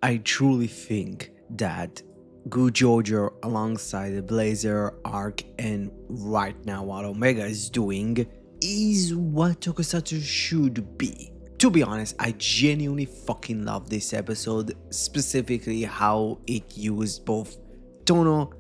I truly think that Gozyuger alongside the Blazer arc and right now what Omega is doing is what Tokusatsu should be. To be honest, I genuinely fucking love this episode, specifically how it used both Tono,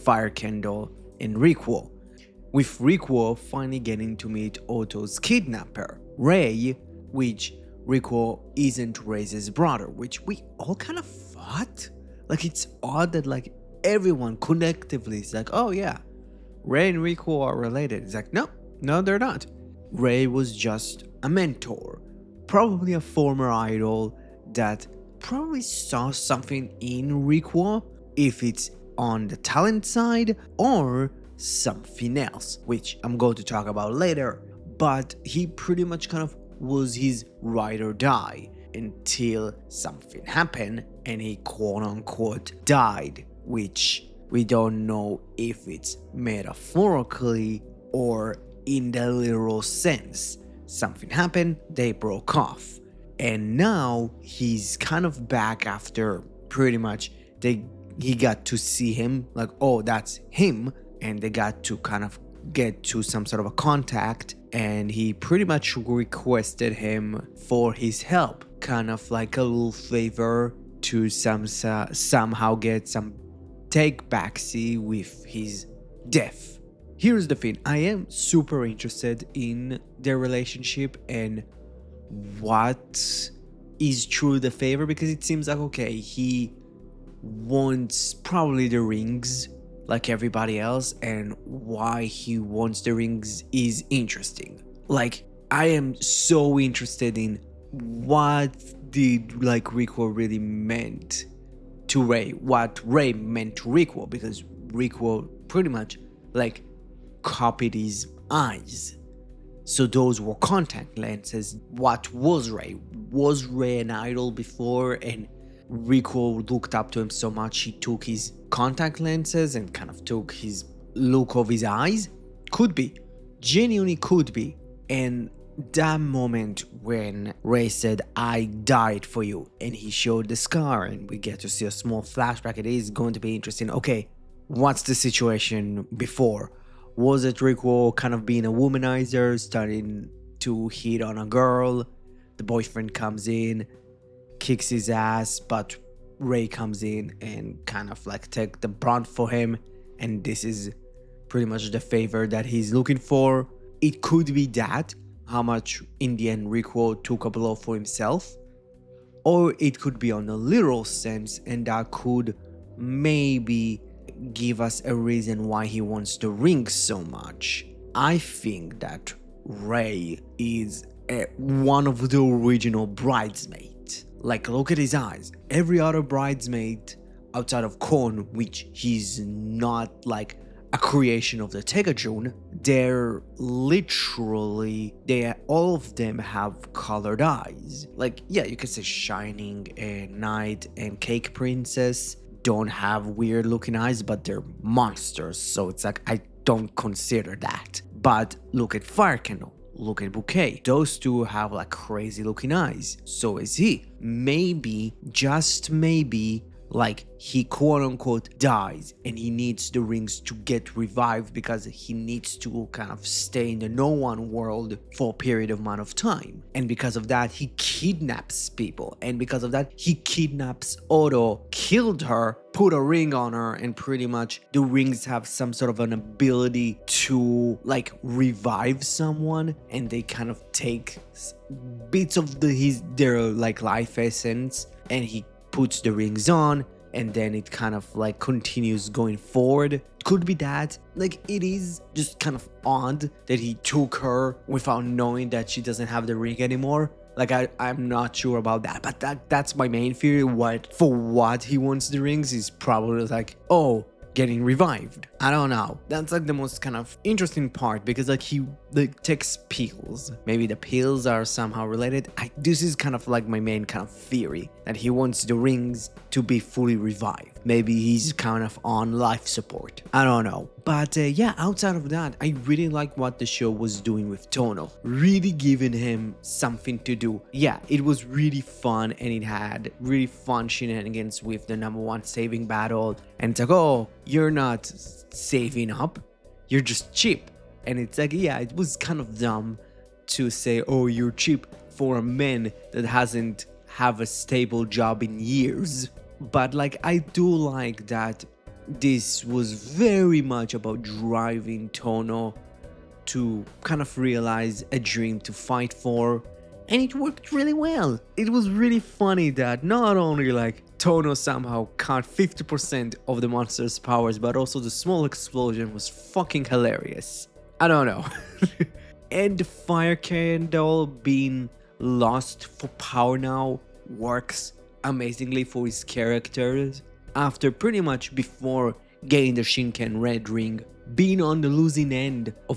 Fire Candle, and Rikuo. With Rikuo finally getting to meet Oto's kidnapper, Rei, which Rikuo isn't Rei's brother, which we all kind of thought. Like, it's odd that like everyone collectively is like, oh yeah, Rei and Rikuo are related. It's like, no, they're not. Rei was just a mentor, probably a former idol that probably saw something in Rikuo, if it's on the talent side or something else, which I'm going to talk about later. But he pretty much kind of was his ride or die until something happened and he quote unquote died, which we don't know if it's metaphorically or in the literal sense. Something happened, they broke off, and now he's kind of back after pretty much he got to see him, like, oh, that's him, and they got to kind of get to some sort of a contact, and he pretty much requested him for his help, kind of like a little favor to somehow get some take backseat with his death. Here's the thing, I am super interested in their relationship and what is true the favor, because it seems like, okay, he wants probably the rings like everybody else, and why he wants the rings is interesting. Like, I am so interested in what did like Rikuo really meant to Rei, what Rei meant to Rikuo, because Rikuo pretty much like copied his eyes. So those were contact lenses. What was Rei? Was Rei an idol before and Rikuo looked up to him so much he took his contact lenses and kind of took his look of his eyes? Could be. Genuinely could be. And that moment when Rei said, I died for you, and he showed the scar and we get to see a small flashback, it is going to be interesting. Okay, what's the situation before? Was it Rikuo kind of being a womanizer, starting to hit on a girl? The boyfriend comes in, kicks his ass, but Rei comes in and kind of like take the brunt for him, and this is pretty much the favor that he's looking for. It could be that, how much in the end Rikuo took a blow for himself, or it could be on a literal sense, and that could maybe give us a reason why he wants the ring so much. I think that Rei is one of the original bridesmaids. Like, look at his eyes. Every other bridesmaid outside of Kon, which he's not like a creation of the Tegajun, all of them have colored eyes. Like, yeah, you could say Shining and Night and Cake Princess don't have weird looking eyes, but they're monsters, so it's like I don't consider that. But look at Fire Candle, look at Bouquet, those two have like crazy looking eyes. So is he. Maybe, just maybe, like he quote unquote dies and he needs the rings to get revived because he needs to kind of stay in the no one world for a period of amount of time, and because of that he kidnaps people, and because of that he kidnaps Oto, killed her, put a ring on her, and pretty much the rings have some sort of an ability to like revive someone, and they kind of take bits of their like life essence, and he puts the rings on, and then it kind of like continues going forward. Could be that. Like, it is just kind of odd that he took her without knowing that she doesn't have the ring anymore. Like, I'm not sure about that, but that's my main theory. What he wants the rings is probably like, oh, getting revived. I don't know. That's like the most kind of interesting part, because like he like takes pills. Maybe the pills are somehow related. This is kind of like my main kind of theory, that he wants the rings to be fully revived. maybe he's kind of on life support. I don't know. But yeah, outside of that, I really like what the show was doing with Tono. Really giving him something to do. Yeah, it was really fun, and it had really fun shenanigans with the number one saving battle. And it's like, oh, you're not saving up, you're just cheap. And it's like, yeah, it was kind of dumb to say, oh, you're cheap for a man that hasn't have a stable job in years. But like, I do like that this was very much about driving Tono to kind of realize a dream to fight for, and it worked really well. It was really funny that not only like Tono somehow caught 50% of the monster's powers, but also the small explosion was fucking hilarious. I don't know. And the fire candle being lost for power now works amazingly for his characters. After pretty much before getting the Shinken Red Ring, being on the losing end a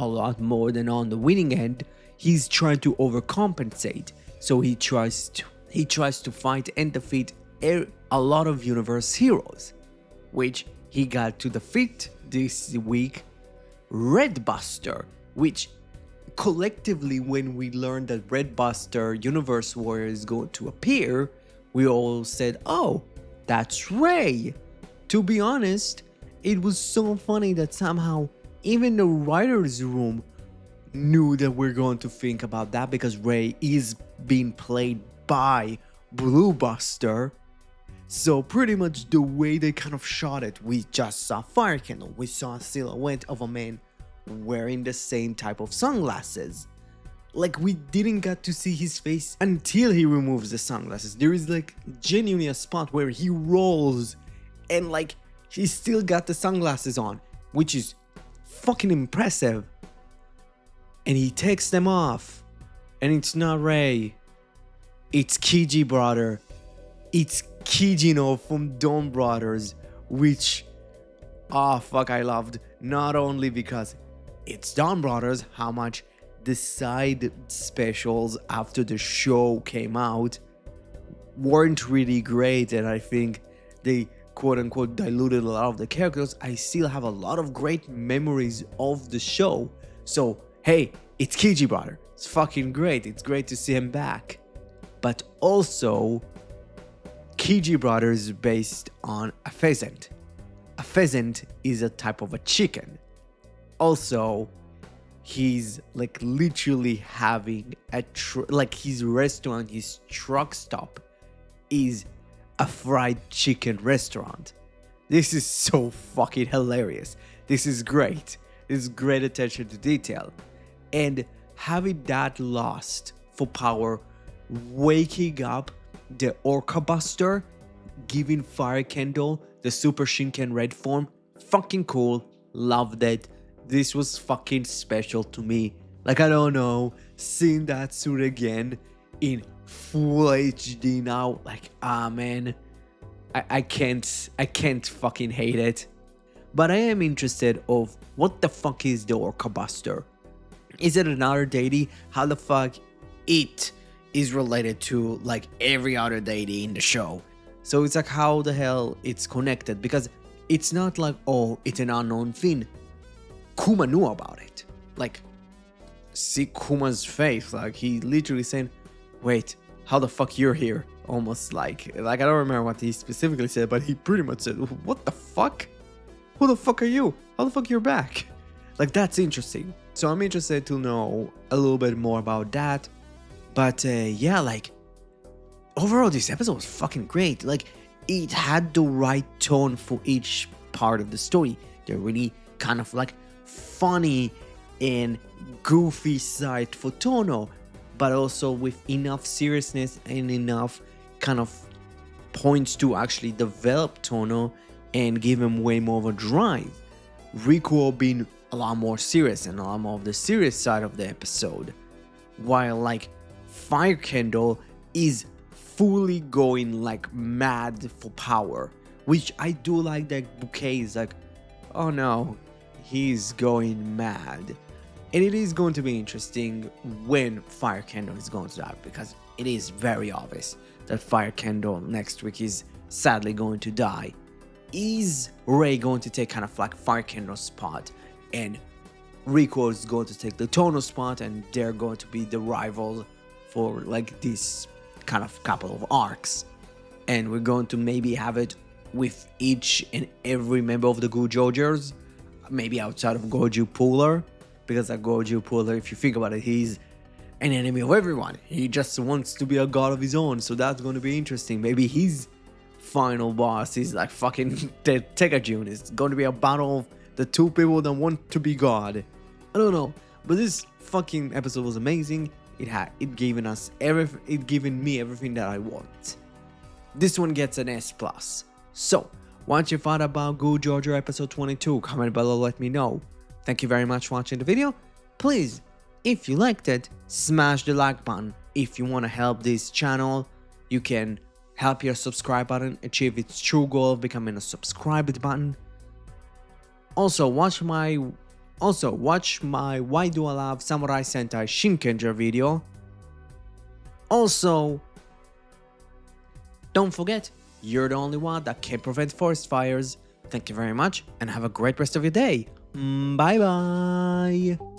lot more than on the winning end, he's trying to overcompensate. So he tries to fight and defeat a lot of universe heroes, which he got to defeat this week. Red Buster, which collectively, when we learned that Red Buster Universe Warrior is going to appear, we all said, oh, that's Ray. To be honest, it was so funny that somehow even the writer's room knew that we're going to think about that, because Ray is being played by Blue Buster. So pretty much the way they kind of shot it, we just saw Fire Candle, we saw a silhouette of a man wearing the same type of sunglasses. Like, we didn't get to see his face until he removes the sunglasses. There is like genuinely a spot where he rolls and like he still got the sunglasses on, which is fucking impressive. And he takes them off, and it's not Ray, it's Kiji brother. It's Kijino from Dawn Brothers, which, oh fuck, I loved. Not only because it's Dawn Brothers, how much the side specials after the show came out weren't really great, and I think they quote-unquote diluted a lot of the characters. I still have a lot of great memories of the show. So hey, it's Kiji brother. It's fucking great. It's great to see him back. But also, Kiji brother is based on a pheasant. A pheasant is a type of a chicken. Also, he's like literally having a like his restaurant, his truck stop is a fried chicken restaurant. This is so fucking hilarious. This is great. This is great attention to detail. And having that lost for power, waking up the Orca Buster, giving Fire Candle the Super Shinken Red form, fucking cool. Loved it. This was fucking special to me. Like, I don't know, seeing that suit again in full HD now, like, man, I can't fucking hate it. But I am interested of what the fuck is the Orca Buster? Is it another deity? How the fuck it is related to like every other deity in the show? So it's like, how the hell it's connected? Because it's not like, oh, it's an unknown thing. Kuma knew about it. Like, see Kuma's face, like he literally saying, wait, how the fuck you're here? Almost like I don't remember what he specifically said, but he pretty much said, what the fuck? Who the fuck are you? How the fuck you're back? Like, that's interesting. So I'm interested to know a little bit more about that. But yeah, like, overall this episode was fucking great. Like, it had the right tone for each part of the story. They're really kind of like funny and goofy side for Tono, but also with enough seriousness and enough kind of points to actually develop Tono and give him way more of a drive. Rikuo being a lot more serious and a lot more of the serious side of the episode, while like Fire Candle is fully going like mad for power, which I do like. That Bouquet is like, oh no, he's going mad. And it is going to be interesting when Fire Candle is going to die, because it is very obvious that Fire Candle next week is sadly going to die. Is Ray going to take kind of like Fire Kendo's spot, and Rico is going to take the Tono spot, and they're going to be the rivals for like this kind of couple of arcs. And we're going to maybe have it with each and every member of the Gozyugers, maybe outside of Goju Puller, because that Goju Puller, if you think about it, he's an enemy of everyone. He just wants to be a god of his own, so that's going to be interesting. Maybe his final boss is like fucking Tekajun. It's going to be a battle of the two people that want to be god. I don't know, but this fucking episode was amazing. It given me everything that I want. This one gets an S+. So, what you thought about Gozyuger episode 22? Comment below, let me know. Thank you very much for watching the video. Please, if you liked it, smash the like button. If you want to help this channel, you can help your subscribe button achieve its true goal of becoming a subscribed button. Also, watch my Why Do I Love Samurai Sentai Shinkenger video. Also, don't forget, you're the only one that can prevent forest fires. Thank you very much and have a great rest of your day. Bye bye.